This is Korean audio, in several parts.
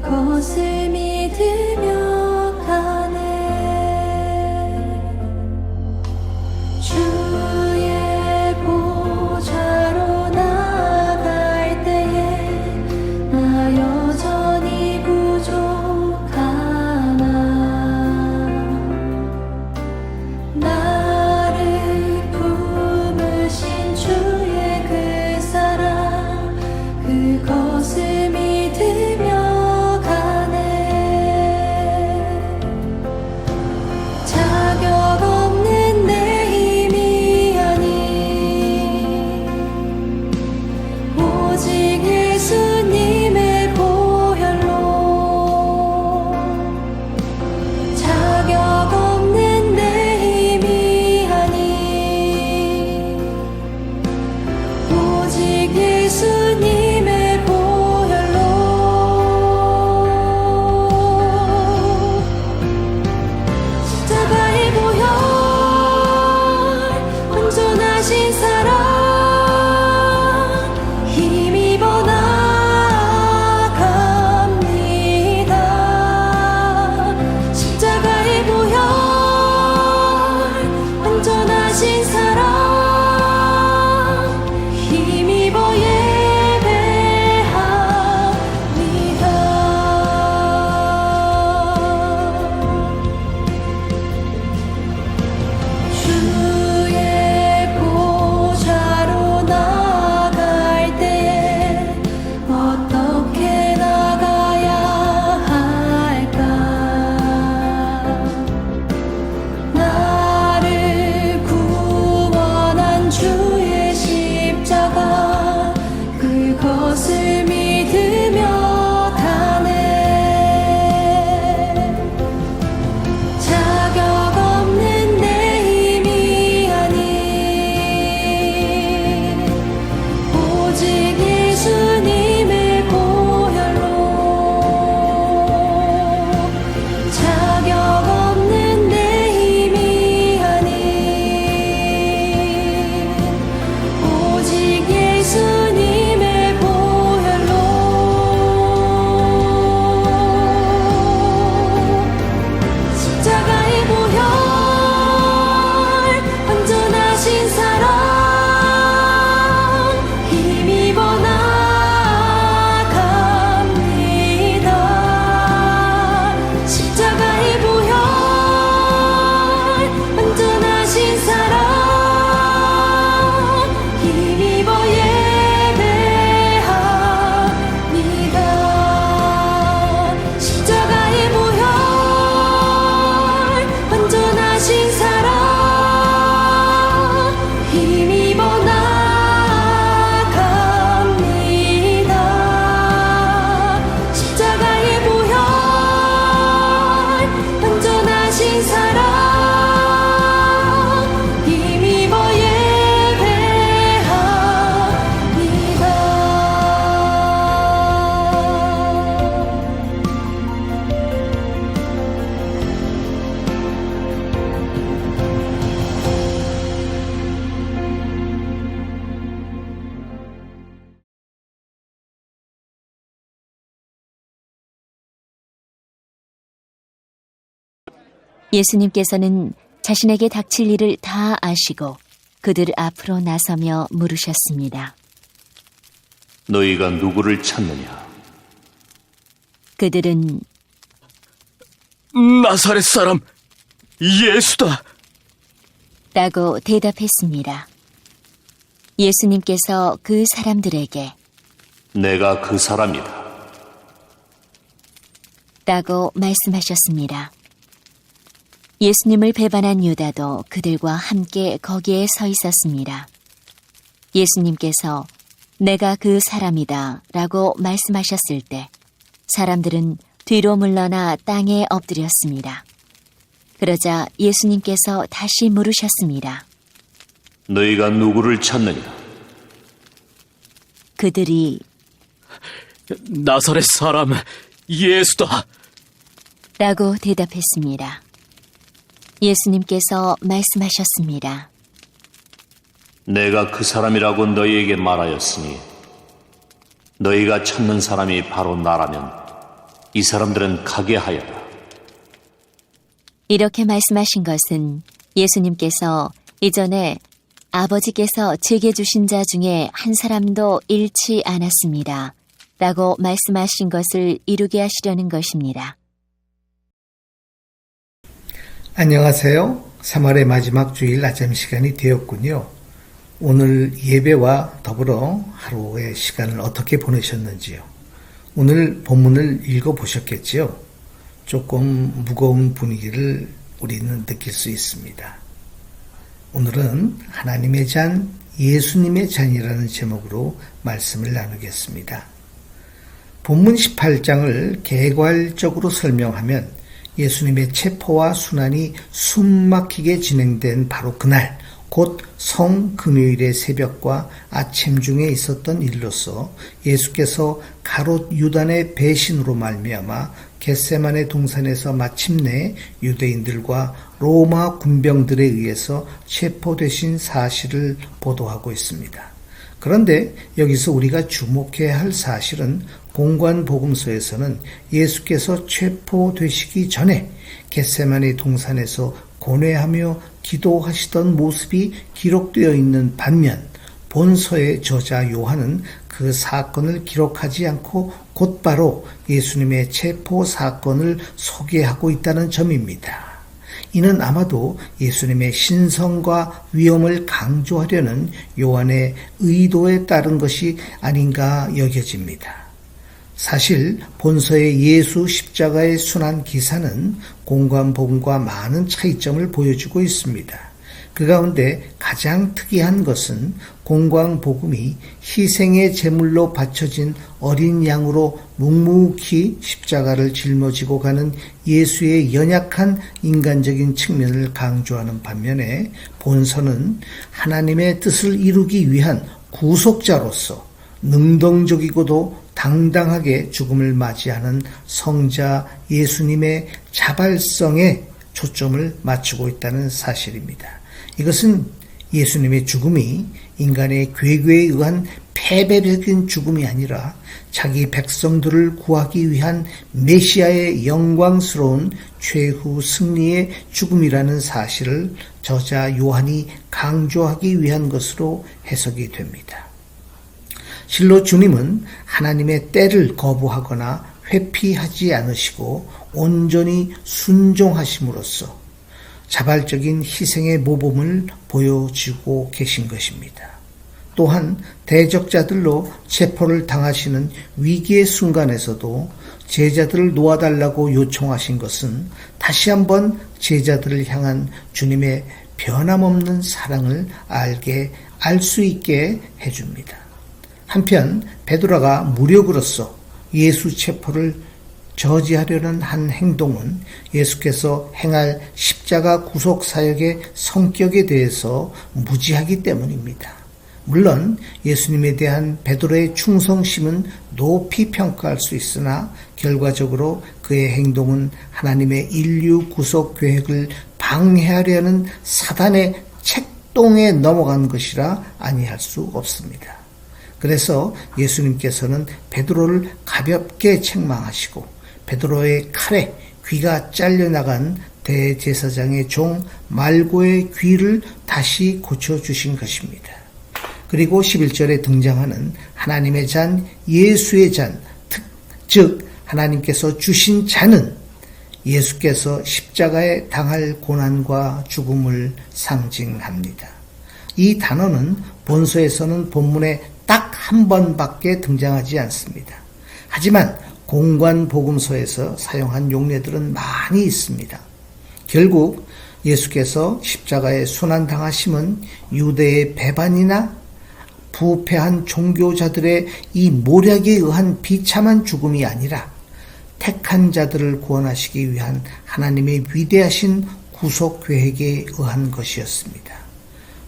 그것을 믿으며 가네. 주의 보좌로 나아갈 때에 나 여전히 부족하나. 나를 품으신 주의 그 사랑, 그것을 믿으며 가네. 자격 없는 내 힘이 아닌 오직 예수님의 보혈로. 자격 없는 내 힘이 아닌 오직 예수님의 보혈로. 십자가의 보혈, 온전하신 사랑, 힘입어 나아갑니다. 십자가의 보혈, 온전하신 사랑, 힘입어 예배합니다. 주의 보좌로 나아갈 때에 어떻게 나가야 할까? 나를 구원한 주의 십자가, 그것을 믿으며 가네. 자격 없는 내 힘이 아닌 오직 예수님의 보혈로. 자격 없는 내 힘이 아닌 오직 예수님의 보혈로. 십자가의 보혈, 온전하신 사랑, 힘입어 나아갑니다. 십자가의 보혈, 온전하신 사랑, 힘입어 예배합니다. 십자가의 보혈, 온전하신 사랑, 힘입어 나아갑니다. 십자가의 보혈, 온전하신 사랑, 힘입어 예수님께서는 자신에게 닥칠 일을 다 아시고 그들 앞으로 나서며 물으셨습니다. 너희가 누구를 찾느냐? 그들은 나사렛 사람 예수다. 라고 대답했습니다. 예수님께서 그 사람들에게 내가 그 사람이다. 라고 말씀하셨습니다. 예수님을 배반한 유다도 그들과 함께 거기에 서 있었습니다. 예수님께서 내가 그 사람이다 라고 말씀하셨을 때 사람들은 뒤로 물러나 땅에 엎드렸습니다. 그러자 예수님께서 다시 물으셨습니다. 너희가 누구를 찾느냐? 그들이 나사렛 사람 예수다. 라고 대답했습니다. 예수님께서 말씀하셨습니다. 내가 그 사람이라고 너희에게 말하였으니 너희가 찾는 사람이 바로 나라면 이 사람들은 가게 하여라. 이렇게 말씀하신 것은 예수님께서 이전에 아버지께서 제게 주신 자 중에 한 사람도 잃지 않았습니다. 라고 말씀하신 것을 이루게 하시려는 것입니다. 안녕하세요. 3월의 마지막 주일 아침 시간이 되었군요. 오늘 예배와 더불어 하루의 시간을 어떻게 보내셨는지요? 오늘 본문을 읽어보셨겠지요? 조금 무거운 분위기를 우리는 느낄 수 있습니다. 오늘은 하나님의 잔, 예수님의 잔이라는 제목으로 말씀을 나누겠습니다. 본문 18장을 개괄적으로 설명하면 예수님의 체포와 순환이 숨막히게 진행된 바로 그날, 곧 성금요일의 새벽과 아침 중에 있었던 일로서 예수께서 가롯 유단의 배신으로 말미암아 겟세마네 동산에서 마침내 유대인들과 로마 군병들에 의해서 체포되신 사실을 보도하고 있습니다. 그런데 여기서 우리가 주목해야 할 사실은 공관복음서에서는 예수께서 체포되시기 전에 겟세마네 동산에서 고뇌하며 기도하시던 모습이 기록되어 있는 반면 본서의 저자 요한은 그 사건을 기록하지 않고 곧바로 예수님의 체포 사건을 소개하고 있다는 점입니다. 이는 아마도 예수님의 신성과 위엄을 강조하려는 요한의 의도에 따른 것이 아닌가 여겨집니다. 사실 본서의 예수 십자가의 순환 기사는 공관복음과 많은 차이점을 보여주고 있습니다. 그 가운데 가장 특이한 것은 공관복음이 희생의 제물로 바쳐진 어린 양으로 묵묵히 십자가를 짊어지고 가는 예수의 연약한 인간적인 측면을 강조하는 반면에 본서는 하나님의 뜻을 이루기 위한 구속자로서 능동적이고도 당당하게 죽음을 맞이하는 성자 예수님의 자발성에 초점을 맞추고 있다는 사실입니다. 이것은 예수님의 죽음이 인간의 괴괴에 의한 패배적인 죽음이 아니라 자기 백성들을 구하기 위한 메시아의 영광스러운 최후 승리의 죽음이라는 사실을 저자 요한이 강조하기 위한 것으로 해석이 됩니다. 실로 주님은 하나님의 때를 거부하거나 회피하지 않으시고 온전히 순종하심으로써 자발적인 희생의 모범을 보여주고 계신 것입니다. 또한 대적자들로 체포를 당하시는 위기의 순간에서도 제자들을 놓아달라고 요청하신 것은 다시 한번 제자들을 향한 주님의 변함없는 사랑을 알 수 있게 해줍니다. 한편 베드로가 무력으로서 예수 체포를 저지하려는 한 행동은 예수께서 행할 십자가 구속 사역의 성격에 대해서 무지하기 때문입니다. 물론 예수님에 대한 베드로의 충성심은 높이 평가할 수 있으나 결과적으로 그의 행동은 하나님의 인류 구속 계획을 방해하려는 사단의 책동에 넘어간 것이라 아니할 수 없습니다. 그래서 예수님께서는 베드로를 가볍게 책망하시고 베드로의 칼에 귀가 잘려나간 대제사장의 종 말고의 귀를 다시 고쳐주신 것입니다. 그리고 11절에 등장하는 하나님의 잔, 예수의 잔, 즉 하나님께서 주신 잔은 예수께서 십자가에 당할 고난과 죽음을 상징합니다. 이 단어는 본서에서는 본문에 딱 한 번밖에 등장하지 않습니다. 하지만 공관복음서에서 사용한 용례들은 많이 있습니다. 결국 예수께서 십자가에 순환당하심은 유대의 배반이나 부패한 종교자들의 이 모략에 의한 비참한 죽음이 아니라 택한 자들을 구원하시기 위한 하나님의 위대하신 구속 계획에 의한 것이었습니다.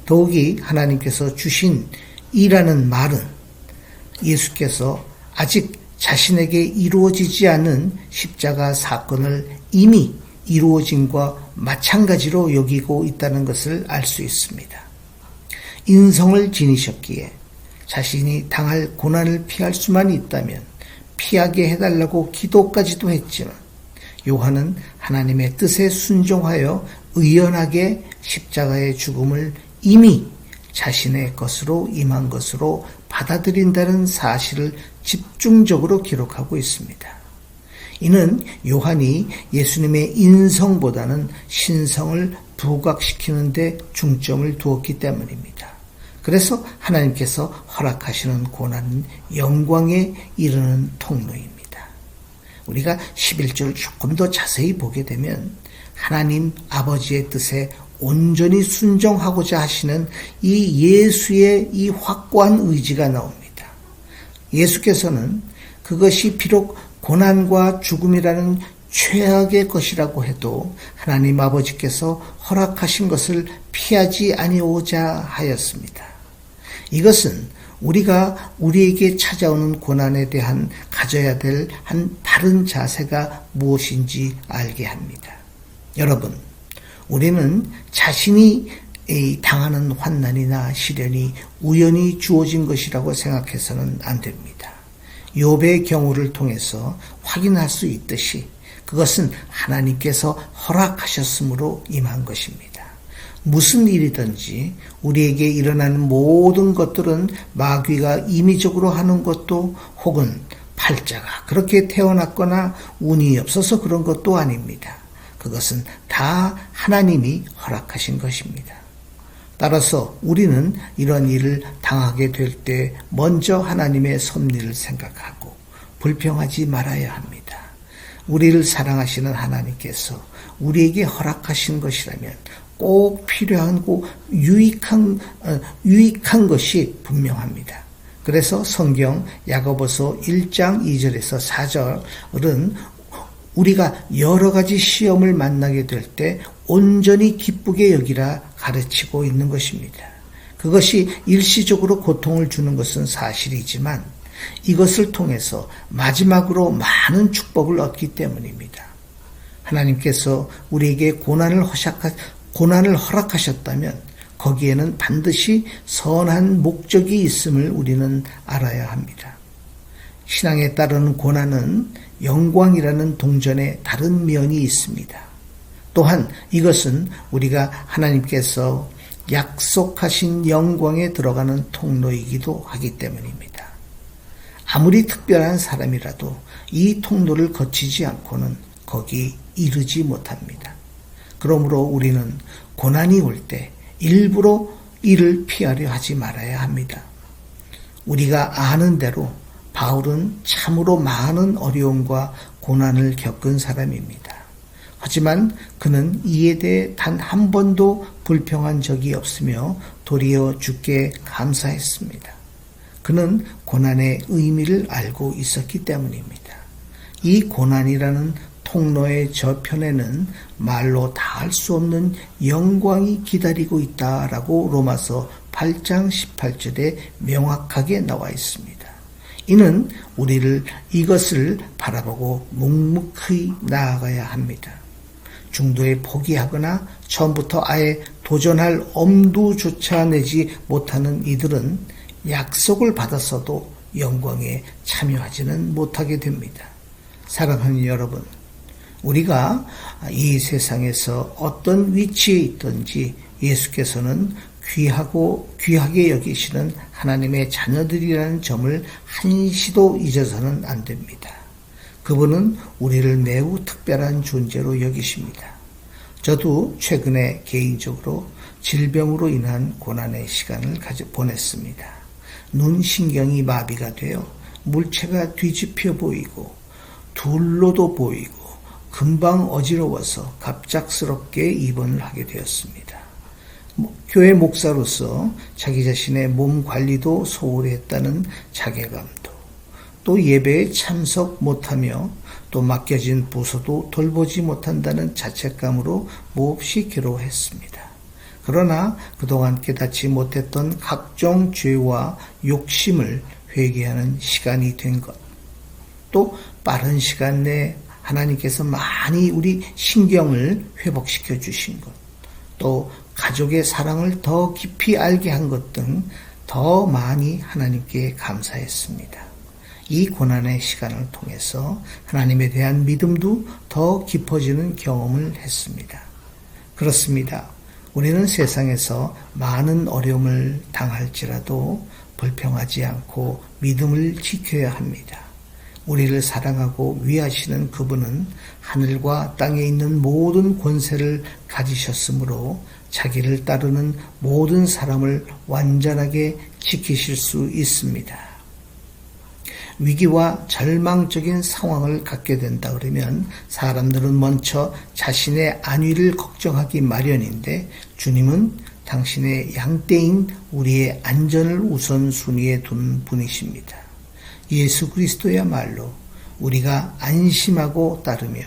더욱이 하나님께서 주신 이라는 말은 예수께서 아직 자신에게 이루어지지 않은 십자가 사건을 이미 이루어짐과 마찬가지로 여기고 있다는 것을 알 수 있습니다. 인성을 지니셨기에 자신이 당할 고난을 피할 수만 있다면 피하게 해달라고 기도까지도 했지만 요한은 하나님의 뜻에 순종하여 의연하게 십자가의 죽음을 이미 자신의 것으로 임한 것으로 받아들인다는 사실을 집중적으로 기록하고 있습니다. 이는 요한이 예수님의 인성보다는 신성을 부각시키는 데 중점을 두었기 때문입니다. 그래서 하나님께서 허락하시는 고난은 영광에 이르는 통로입니다. 우리가 11절 조금 더 자세히 보게 되면 하나님 아버지의 뜻에 온전히 순종하고자 하시는 이 예수의 이 확고한 의지가 나옵니다. 예수께서는 그것이 비록 고난과 죽음이라는 최악의 것이라고 해도 하나님 아버지께서 허락하신 것을 피하지 아니오자 하였습니다. 이것은 우리가 우리에게 찾아오는 고난에 대한 가져야 될 한 바른 자세가 무엇인지 알게 합니다. 여러분, 우리는 자신이 당하는 환난이나 시련이 우연히 주어진 것이라고 생각해서는 안 됩니다. 욥의 경우를 통해서 확인할 수 있듯이 그것은 하나님께서 허락하셨으므로 임한 것입니다. 무슨 일이든지 우리에게 일어나는 모든 것들은 마귀가 임의적으로 하는 것도 혹은 팔자가 그렇게 태어났거나 운이 없어서 그런 것도 아닙니다. 그것은 다 하나님이 허락하신 것입니다. 따라서 우리는 이런 일을 당하게 될 때 먼저 하나님의 섭리를 생각하고 불평하지 말아야 합니다. 우리를 사랑하시는 하나님께서 우리에게 허락하신 것이라면 꼭 필요하고 유익한 것이 분명합니다. 그래서 성경 야고보서 1장 2절에서 4절은 우리가 여러 가지 시험을 만나게 될 때 온전히 기쁘게 여기라 가르치고 있는 것입니다. 그것이 일시적으로 고통을 주는 것은 사실이지만 이것을 통해서 마지막으로 많은 축복을 얻기 때문입니다. 하나님께서 우리에게 고난을 허락하셨다면 거기에는 반드시 선한 목적이 있음을 우리는 알아야 합니다. 신앙에 따르는 고난은 영광이라는 동전의 다른 면이 있습니다. 또한 이것은 우리가 하나님께서 약속하신 영광에 들어가는 통로이기도 하기 때문입니다. 아무리 특별한 사람이라도 이 통로를 거치지 않고는 거기 이르지 못합니다. 그러므로 우리는 고난이 올 때 일부러 이를 피하려 하지 말아야 합니다. 우리가 아는 대로 바울은 참으로 많은 어려움과 고난을 겪은 사람입니다. 하지만 그는 이에 대해 단 한 번도 불평한 적이 없으며 도리어 주께 감사했습니다. 그는 고난의 의미를 알고 있었기 때문입니다. 이 고난이라는 통로의 저편에는 말로 다 할 수 없는 영광이 기다리고 있다라고 로마서 8장 18절에 명확하게 나와 있습니다. 이는 우리를 이것을 바라보고 묵묵히 나아가야 합니다. 중도에 포기하거나 처음부터 아예 도전할 엄두조차 내지 못하는 이들은 약속을 받았어도 영광에 참여하지는 못하게 됩니다. 사랑하는 여러분, 우리가 이 세상에서 어떤 위치에 있든지 예수께서는 귀하게 여기시는 하나님의 자녀들이라는 점을 한시도 잊어서는 안 됩니다. 그분은 우리를 매우 특별한 존재로 여기십니다. 저도 최근에 개인적으로 질병으로 인한 고난의 시간을 보냈습니다. 눈 신경이 마비가 되어 물체가 뒤집혀 보이고 둘로도 보이고 금방 어지러워서 갑작스럽게 입원을 하게 되었습니다. 교회 목사로서 자기 자신의 몸 관리도 소홀히 했다는 자괴감도, 또 예배에 참석 못하며 또 맡겨진 부서도 돌보지 못한다는 자책감으로 몹시 괴로워했습니다. 그러나 그동안 깨닫지 못했던 각종 죄와 욕심을 회개하는 시간이 된 것, 또 빠른 시간 내에 하나님께서 많이 우리 신경을 회복시켜 주신 것, 또 가족의 사랑을 더 깊이 알게 한 것 등 더 많이 하나님께 감사했습니다. 이 고난의 시간을 통해서 하나님에 대한 믿음도 더 깊어지는 경험을 했습니다. 그렇습니다. 우리는 세상에서 많은 어려움을 당할지라도 불평하지 않고 믿음을 지켜야 합니다. 우리를 사랑하고 위하시는 그분은 하늘과 땅에 있는 모든 권세를 가지셨으므로 자기를 따르는 모든 사람을 완전하게 지키실 수 있습니다. 위기와 절망적인 상황을 갖게 된다 그러면 사람들은 먼저 자신의 안위를 걱정하기 마련인데 주님은 당신의 양떼인 우리의 안전을 우선순위에 둔 분이십니다. 예수 그리스도야말로 우리가 안심하고 따르며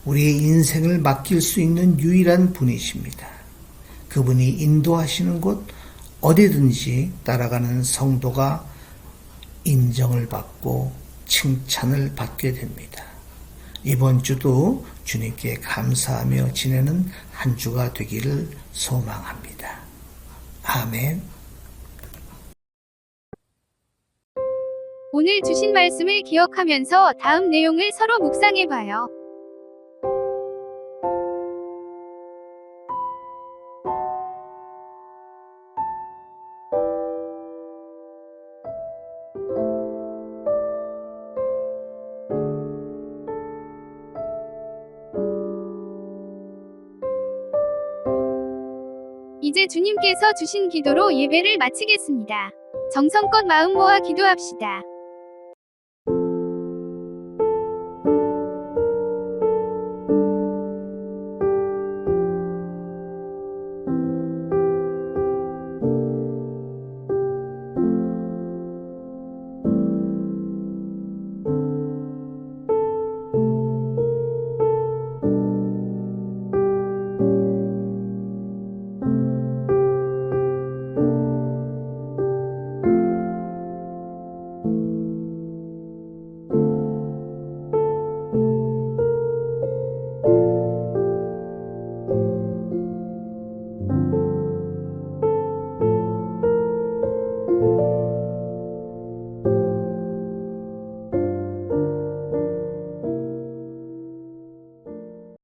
우리의 인생을 맡길 수 있는 유일한 분이십니다. 그분이 인도하시는 곳 어디든지 따라가는 성도가 인정을 받고 칭찬을 받게 됩니다. 이번 주도 주님께 감사하며 지내는 한 주가 되기를 소망합니다. 아멘. 오늘 주신 말씀을 기억하면서 다음 내용을 서로 묵상해 봐요. 이제 주님께서 주신 기도로 예배를 마치겠습니다. 정성껏 마음 모아 기도합시다.